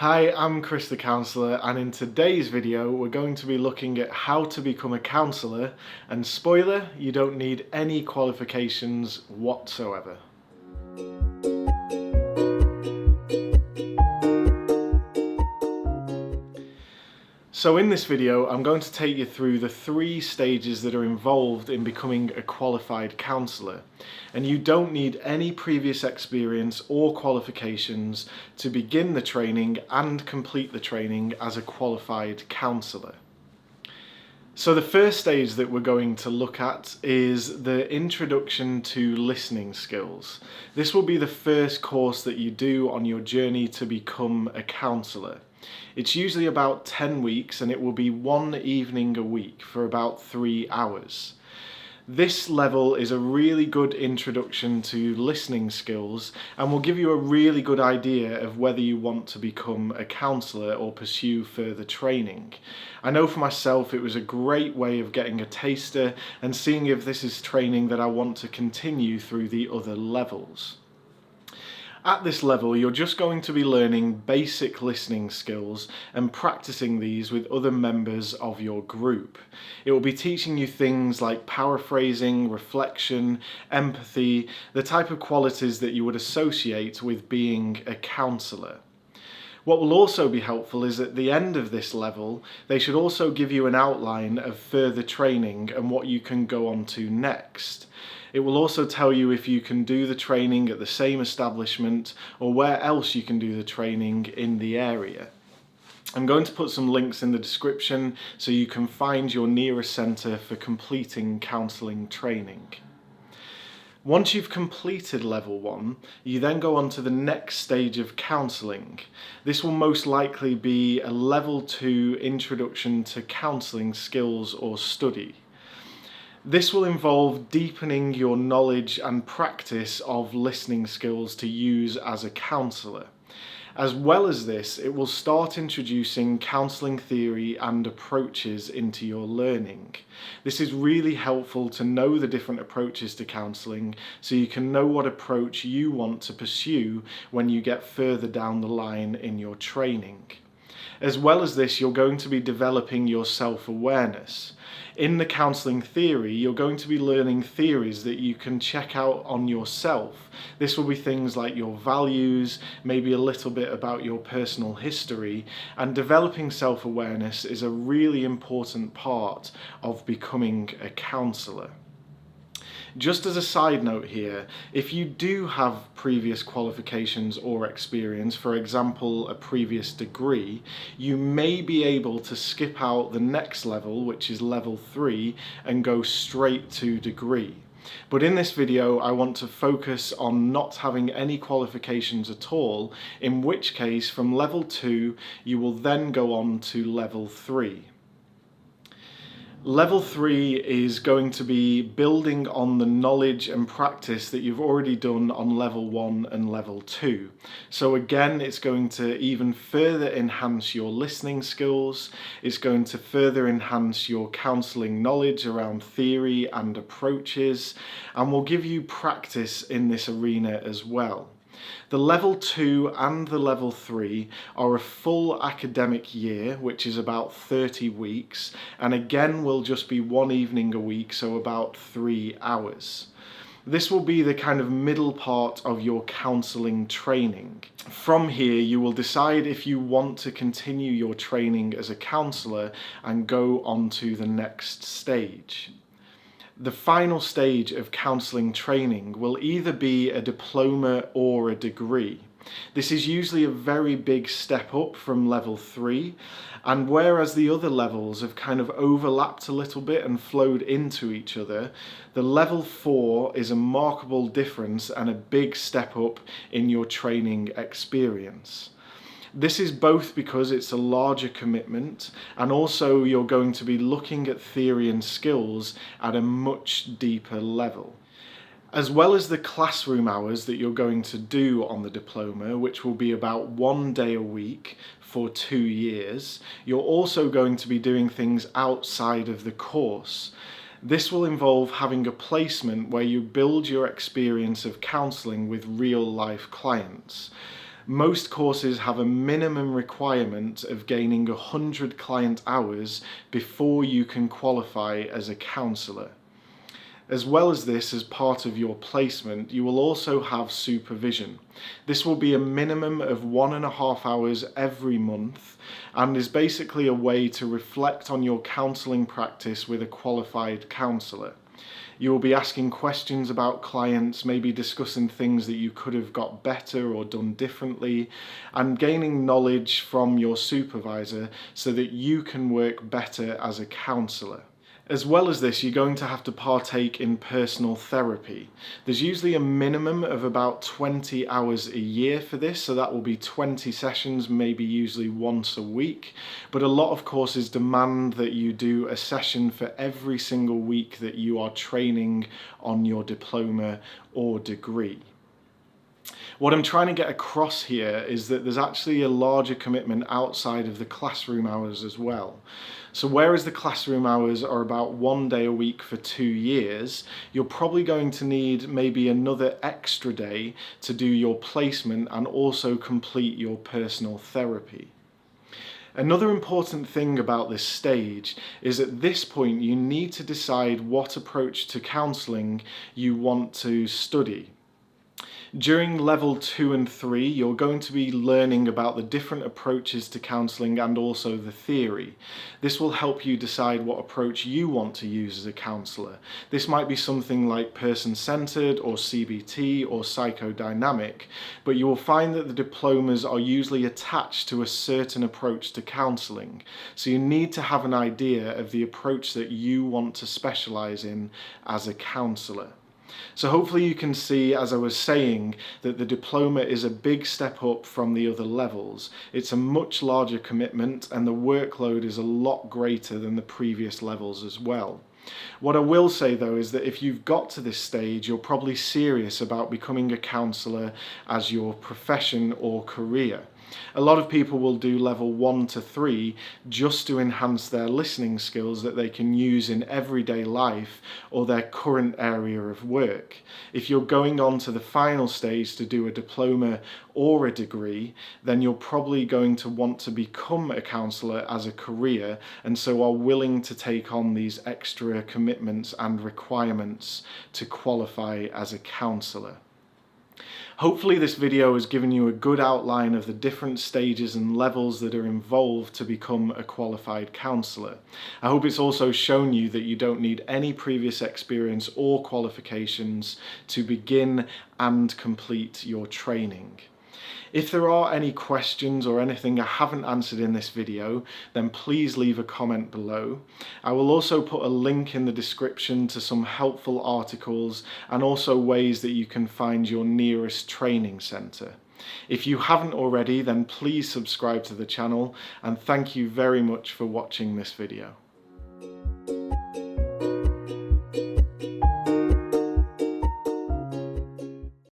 Hi, I'm Chris the Counsellor, and in today's video we're going to be looking at how to become a counsellor, and spoiler, you don't need any qualifications whatsoever. So in this video I'm going to take you through the 3 stages that are involved in becoming a qualified counsellor, and you don't need any previous experience or qualifications to begin the training and complete the training as a qualified counsellor. So the first stage that we're going to look at is the introduction to listening skills. This will be the first course that you do on your journey to become a counsellor. It's usually about 10 weeks and it will be 1 evening a week for about 3 hours. This level is a really good introduction to listening skills and will give you a really good idea of whether you want to become a counsellor or pursue further training. I know for myself it was a great way of getting a taster and seeing if this is training that I want to continue through the other levels. At this level, you're just going to be learning basic listening skills and practicing these with other members of your group. It will be teaching you things like paraphrasing, reflection, empathy, the type of qualities that you would associate with being a counsellor. What will also be helpful is at the end of this level, they should also give you an outline of further training and what you can go on to next. It will also tell you if you can do the training at the same establishment or where else you can do the training in the area. I'm going to put some links in the description so you can find your nearest centre for completing counselling training. Once you've completed level 1, you then go on to the next stage of counselling. This will most likely be a level 2 introduction to counselling skills or study. This will involve deepening your knowledge and practice of listening skills to use as a counsellor. As well as this, it will start introducing counselling theory and approaches into your learning. This is really helpful to know the different approaches to counselling so you can know what approach you want to pursue when you get further down the line in your training. As well as this, you're going to be developing your self-awareness. In the counselling theory, you're going to be learning theories that you can check out on yourself. This will be things like your values, maybe a little bit about your personal history, and developing self-awareness is a really important part of becoming a counsellor. Just as a side note here, if you do have previous qualifications or experience, for example a previous degree, you may be able to skip out the next level, which is level 3, and go straight to degree. But in this video I want to focus on not having any qualifications at all, in which case from level 2 you will then go on to level 3. Level 3 is going to be building on the knowledge and practice that you've already done on level 1 and level 2. So again, it's going to even further enhance your listening skills, it's going to further enhance your counselling knowledge around theory and approaches, and will give you practice in this arena as well. The level 2 and the level 3 are a full academic year, which is about 30 weeks, and again will just be 1 evening a week, so about 3 hours. This will be the kind of middle part of your counselling training. From here you will decide if you want to continue your training as a counsellor and go on to the next stage. The final stage of counselling training will either be a diploma or a degree. This is usually a very big step up from level 3, and whereas the other levels have kind of overlapped a little bit and flowed into each other, the level 4 is a markable difference and a big step up in your training experience. This is both because it's a larger commitment and also you're going to be looking at theory and skills at a much deeper level. As well as the classroom hours that you're going to do on the diploma, which will be about 1 day a week for 2 years, you're also going to be doing things outside of the course. This will involve having a placement where you build your experience of counselling with real life clients. Most courses have a minimum requirement of gaining 100 client hours before you can qualify as a counsellor. As well as this, as part of your placement, you will also have supervision. This will be a minimum of 1.5 hours every month and is basically a way to reflect on your counselling practice with a qualified counsellor. You will be asking questions about clients, maybe discussing things that you could have got better or done differently, and gaining knowledge from your supervisor so that you can work better as a counsellor. As well as this, you're going to have to partake in personal therapy. There's usually a minimum of about 20 hours a year for this, so that will be 20 sessions, maybe usually once a week. But a lot of courses demand that you do a session for every single week that you are training on your diploma or degree. What I'm trying to get across here is that there's actually a larger commitment outside of the classroom hours as well. So whereas the classroom hours are about 1 day a week for 2 years, you're probably going to need maybe another extra day to do your placement and also complete your personal therapy. Another important thing about this stage is at this point you need to decide what approach to counselling you want to study. During level 2 and 3, you're going to be learning about the different approaches to counselling and also the theory. This will help you decide what approach you want to use as a counsellor. This might be something like person-centred or CBT or psychodynamic, but you will find that the diplomas are usually attached to a certain approach to counselling. So you need to have an idea of the approach that you want to specialise in as a counsellor. So hopefully you can see, as I was saying, that the diploma is a big step up from the other levels. It's a much larger commitment and the workload is a lot greater than the previous levels as well. What I will say though is that if you've got to this stage, you're probably serious about becoming a counsellor as your profession or career. A lot of people will do level 1 to 3 just to enhance their listening skills that they can use in everyday life or their current area of work. If you're going on to the final stage to do a diploma or a degree, then you're probably going to want to become a counsellor as a career and so are willing to take on these extra commitments and requirements to qualify as a counsellor. Hopefully this video has given you a good outline of the different stages and levels that are involved to become a qualified counsellor. I hope it's also shown you that you don't need any previous experience or qualifications to begin and complete your training. If there are any questions or anything I haven't answered in this video, then please leave a comment below. I will also put a link in the description to some helpful articles and also ways that you can find your nearest training centre. If you haven't already, then please subscribe to the channel and thank you very much for watching this video.